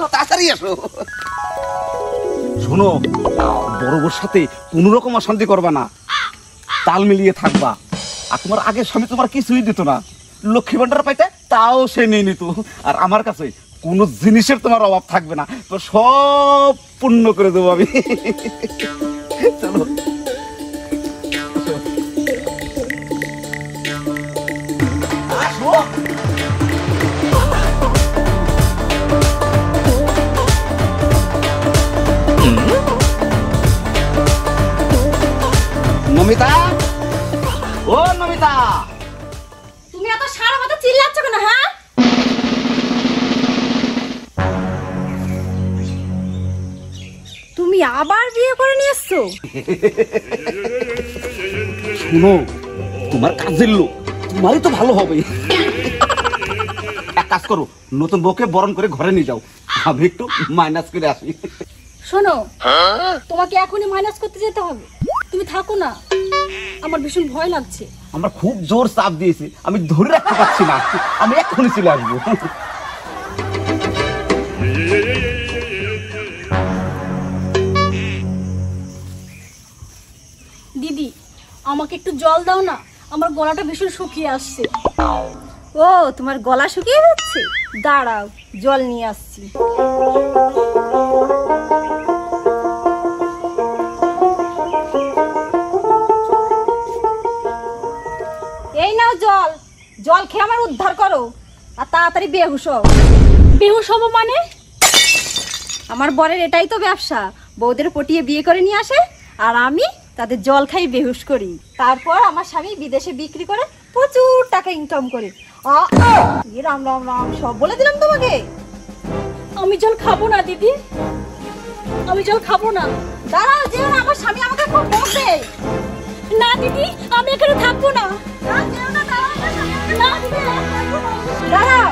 আসো তাড়াতাড়ি আসো। শোনো, বড় বউর সাথে কোনো রকম অশান্তি করবা না, তাল মিলিয়ে থাকবা। আর তোমার আগের স্বামী তোমার কিছুই দিত না, লক্ষ্মী ভান্ডার পাইতে তাও সে নিয়ে নিত। আর আমার কাছে কোনো জিনিসের তোমার অভাব থাকবে না, তো সব পূর্ণ করে দেবো আমি। চলো আসো। নমিতা, ও নমিতা, তুমি এত সারা মাথা চিল্লাচ্ছ কেন? হ্যাঁ, তুমি আবার বিয়ে করে নিয়ে এসছো? শুনো, তোমার কাজের লোক, তোমারই তো ভালো হবে। এক কাজ করো, নতুন বউকে বরণ করে ঘরে নিয়ে যাও, আমি একটু মাইনাস করে আসি। শোনো, তোমাকে এখনই মাইনাস করতে যেতে হবে, তুমি থাকো না, আমার ভীষণ ভয় লাগছে। আমরা খুব জোর চাপ দিয়েছি, আমি ধরে রাখতে পারছি না, আমি এক্ষুনি চলে আসবো। দিদি, আমাকে একটু জল দাও না, আমার গলাটা ভীষণ শুকিয়ে আসছে। ও, তোমার গলা শুকিয়ে যাচ্ছে? দাঁড়াও, জল নিয়ে আসছি। এই নাও জল, জল খেয়ে আমার উদ্ধার করো, আর তাড়াতাড়ি বেহুশ হও। বেহুশ হবো মানে? আমার বরের এটাই তো ব্যবসা, বউদের পটিয়ে বিয়ে করে নিয়ে আসে, আর আমি তাদের জল খাই বেহুশ করি। তারপর আমার স্বামী বিদেশে বিক্রি করে প্রচুর টাকা ইনকাম করে। রাম রাম রাম, সব বলে দিলাম তোমাকে। আমি জল খাবো না দিদি, আমি জল খাবো না। দাঁড়াও, যেও না, আমার স্বামী আমাকে খুব বলবে। না দিদি, আমি এখানে থাকবো না। না দিদি, দাঁড়াও।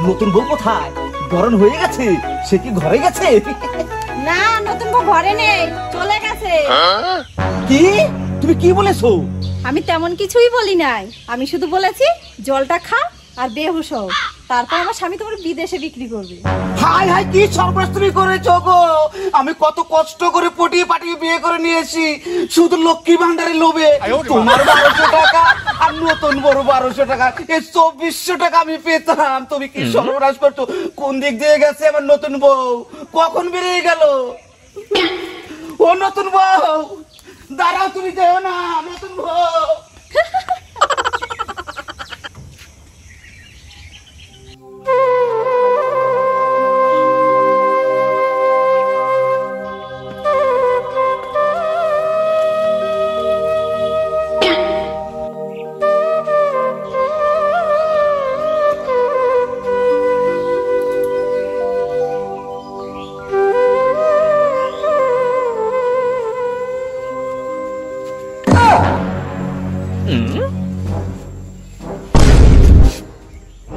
নতুন বউ কোথায়? বরণ হয়ে গেছে? সে কি ঘরে গেছে? না, নতুন বউ ঘরে নেই, চলে গেছে। কি? তুমি কি বলেছো? আমি তেমন কিছুই বলি নাই, আমি শুধু বলেছি জলটা খা আর বেহুশ হও, তারপর আমার স্বামী তোমার বিদেশে বিক্রি করবে। হাই হাই, কি সর্বনাশ তুমি করেছো গো! আমি কত কষ্ট করে পটিয়ে পাটিয়ে বিয়ে করে নিয়েছি, শুধু লক্ষ্মী ভান্ডারের লোভে। তোমার 1200 টাকা আর নতুন বড় 1200 টাকা, এই 2400 টাকা আমি পেতাম। তুমি কি সর্বনাশ করছো! কোন দিক দিয়ে গেছে আমার নতুন বউ? কখন বেরিয়ে গেল? ও নতুন বউ, দাঁড়াও, তুমি যেও না, নতুন বউ।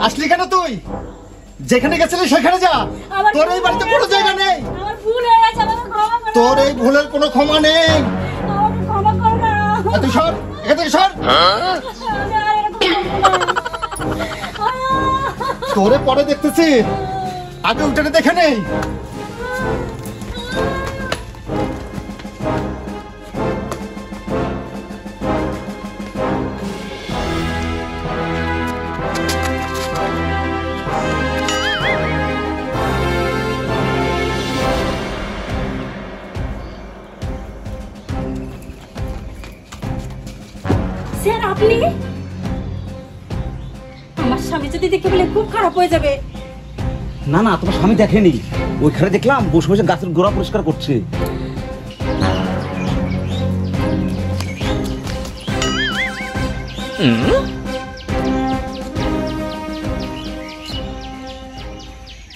আসলি কেন তুই? যেখানে গেছিলি সেখানে যা, তোর এই বাড়িতে কোনো জায়গা নেই। আমার ভুল হয়ে গেছে, আমাকে ক্ষমা করো। তোর এই ভুলের কোনো ক্ষমা নেই। আমাকে ক্ষমা করো না। তুই সর, এখান থেকে সর। আমি আর এরকম করবো না। তোরে পরে দেখতেছি, আগে উঠে দেখে নেই। স্যার, আপনি? আমার স্বামী যদি দেখে বলে খুব খারাপ হয়ে যাবে। না না, তোমার স্বামী দেখেনি, ওইখানে দেখলাম বসে বসে গাছের গোড়া পরিষ্কার করছে।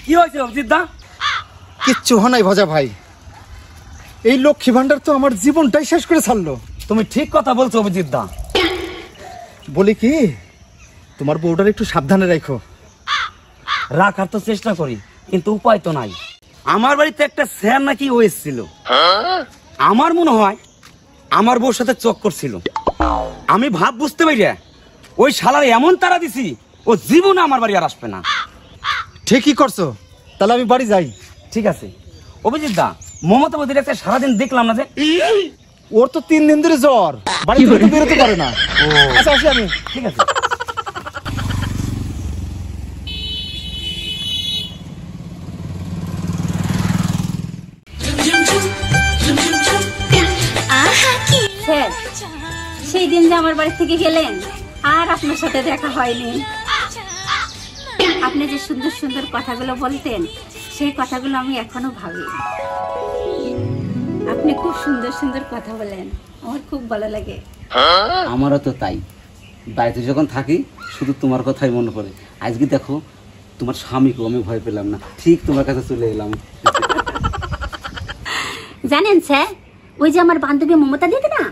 কি হয়েছে অভিজিৎ দা? কিচ্ছু হয় নাই ভজা ভাই, এই লক্ষ্মী ভান্ডার তো আমার জীবনটাই শেষ করে ছাড়লো। তুমি ঠিক কথা বলছো অভিজিৎ দা। বলি কি, তোমার বউটার একটু সাবধানে রাখো। রাখার তো চেষ্টা করি, কিন্তু উপায় তো নাই। আমার বাড়িতে একটা স্যার নাকি ও এসেছিল, আমার মনে হয় আমার বউর সাথে চক্কর ছিল। আমি ভাব বুঝতে পারি ওই শালার এমন তারা দিছি ও জীবনে আমার বাড়ি আর আসবে না। ঠিকই করছো, তাহলে আমি বাড়ি যাই। ঠিক আছে অভিজিৎ দা, মমতা বদির একটা সারাদিন দেখলাম না যে। ওর তো 3 দিন ধরে জ্বর, বাড়ি থেকে বেরোতে পারে না। আচ্ছা আসি আমি। ঠিক আছে। স্যার, সেই দিন যে আমার বাড়ি থেকে গেলেন আর আপনার সাথে দেখা হয়নি। আপনি যে সুন্দর সুন্দর কথাগুলো বলতেন সেই কথাগুলো আমি এখনো ভাবি। আপনি খুব সুন্দর সুন্দর কথা বলেন, আমার খুব ভালো লাগে। আমারও তো তাই, বাড়িতে যখন থাকি শুধু তোমার কথাই মনে পড়ে। আজকে দেখো তোমার স্বামীকেও আমি ভয় পেলাম না, ঠিক তোমার কাছে চলে এলাম। জানেন স্যার, ওই যে আমার বান্ধবী মমতা দিদি না,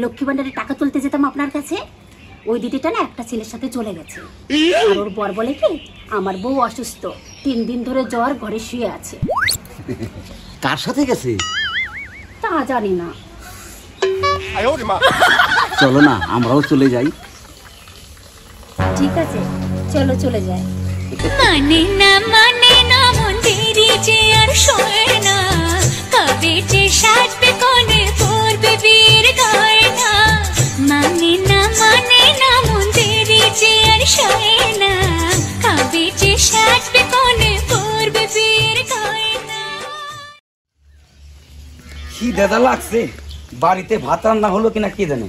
লক্ষ্মী ভান্ডারের টাকা তুলতে যেতাম আপনার কাছে, ওই দিদিটা না একটা ছেলের সাথে চলে গেছে। আর ওর বর বলে কি আমার বউ অসুস্থ, 3 দিন ধরে জ্বর, ঘরে শুয়ে আছে। কার সাথে গেছে তা জানি না। চলো না আমরাও চলে যাই। ঠিক আছে চলো চলে যাই। মানে না মন্দিরে যে আর শোয় না, কবে যে সাজবে কোনে পড়বে বীর গয়না। মানে না মন্দিরে যে আর শোয় না, কবে যে সাজবে কোনে পড়বে বীর গয়না। কি দাদা লাগছে, বাড়িতে ভাত রান্না হলো কিনা কি জানে।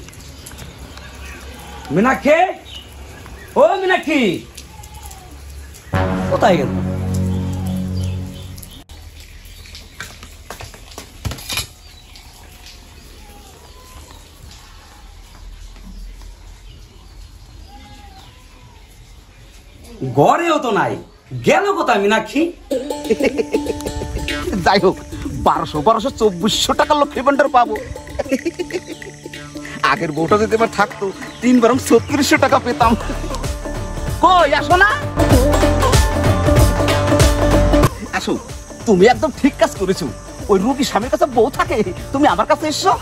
মীনাক্ষী, ও মীনাক্ষী কোথায় গেল? ঘরেও তো নাই, গেল কোথায় মীনাক্ষী? যাই হোক 1200-2400 টাকা লক্ষ্মী ভান্ডার পাবো। আগের বউটা যদি এবার থাকতো 3 টাকা পেতাম। কই আসো না, আসো। তুমি একদম ঠিক কাজ করেছো, ওই রুগী স্বামীর কাছে বউ থাকে, তুমি আমার কাছে এসো,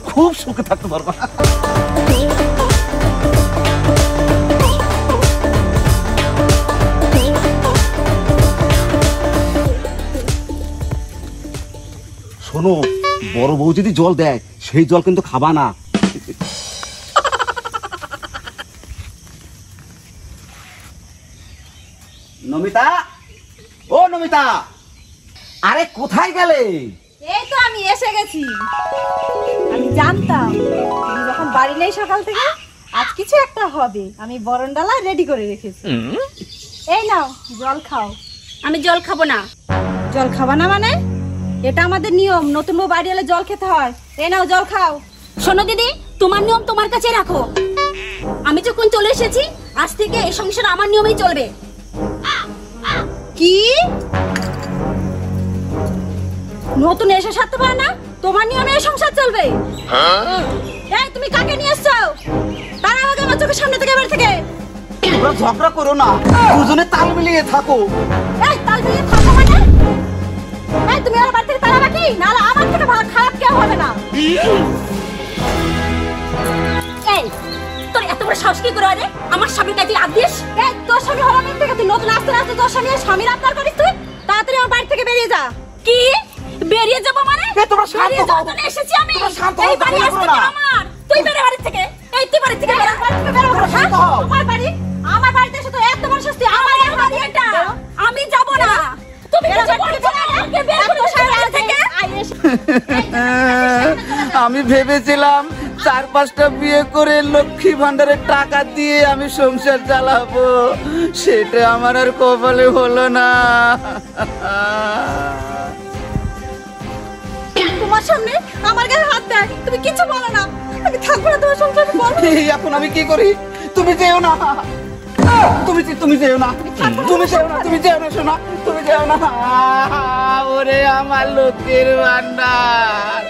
খুব সুখে থাকতে পারবা। শোনো, বড় বউ যদি জল দেয় সেই জল কিন্তু খাবা না। নমিতা, ও নমিতা, আরে কোথায় গেলে? এই তো আমি এসে গেছি। আমি জানতাম তুমি যখন বাড়ি নেই সকাল থেকে আজ কিছু একটা হবে, আমি বরণডালা রেডি করে রেখেছি। এই নাও জল খাও। আমি জল খাবো না। জল খাবা না মানে? এটা আমাদের নিয়ম, নতুন বউ বাড়ি এলে জল খেতে হয়। এই নাও জল খাও। শোনো দিদি, তোমার নিয়ম তোমার কাছে রাখো। আমি যখন চলে এসেছি আজ থেকে এই সংসার আমার নিয়মেই চলবে। কি নতুন এসে সারতে পারে না, তোমার নিয়মে এই সংসার চলবে? এই তুমি কাকে নিয়ে এসছো? তারা আমাকে আমার চোখের সামনে থেকে বাড়ি থেকে। তোমরা ঝগড়া করো না, দুজনে তাল মিলিয়ে থাকো। এই তাল মিলিয়ে থাকো মানে? এই তুমি আমার বাড়ি থেকে তালা বাকি, নাহলে আমার থেকে ভালো খারাপ কেউ হবে না। এই তোর এত বড় সাহস কি করে রে আমার স্বামীর কাছে হাত দিস? এই তোর স্বামী হওয়ার থেকে তুই নতুন আসতে আসতে তোর স্বামী স্বামীর আপনার করিস তুই? তাড়াতাড়ি আমার বাড়ি থেকে বেরিয়ে যা। কি বেরিয়ে যাবো মানে? তোমরা শান্ত হও। এসেছি আমি, তোমরা শান্ত হও, এই বাড়ি ঝগড়া আসতে করো না। আমার। তুই বেরে বাড়ি থেকে, এই তুই বাড়ি থেকে বেরো, বাড়ি থেকে বেরো। তোমরা শান্ত হও। আমার বাড়ি, আমার বাড়িতে এসে তো এত বড় শাস্তি আমার এই বাড়ি এটা। আমি যাব না। তুমি কিছু বলছো না, আমাকে বের করে দাও বাড়ি থেকে। আমি ভেবেছিলাম 4-5টা বিয়ে করে লক্ষ্মী ভান্ডারের টাকা দিয়ে আমি সংসার চালাবো, সেটা আমার আর কপালে হলো না। তোমার সামনে আমার গায়ে হাত দেয়, তুমি কিছু বলো না। আমি থাকবো না তোমার সংসারে। বলো এখন আমি কি করি? তুমি যেও না, তুমি যেও না, তুমি যেও না, তুমি যেও না, শোনা, তুমি যেও না। ওরে আমার লক্ষ্মীর ভান্ডার।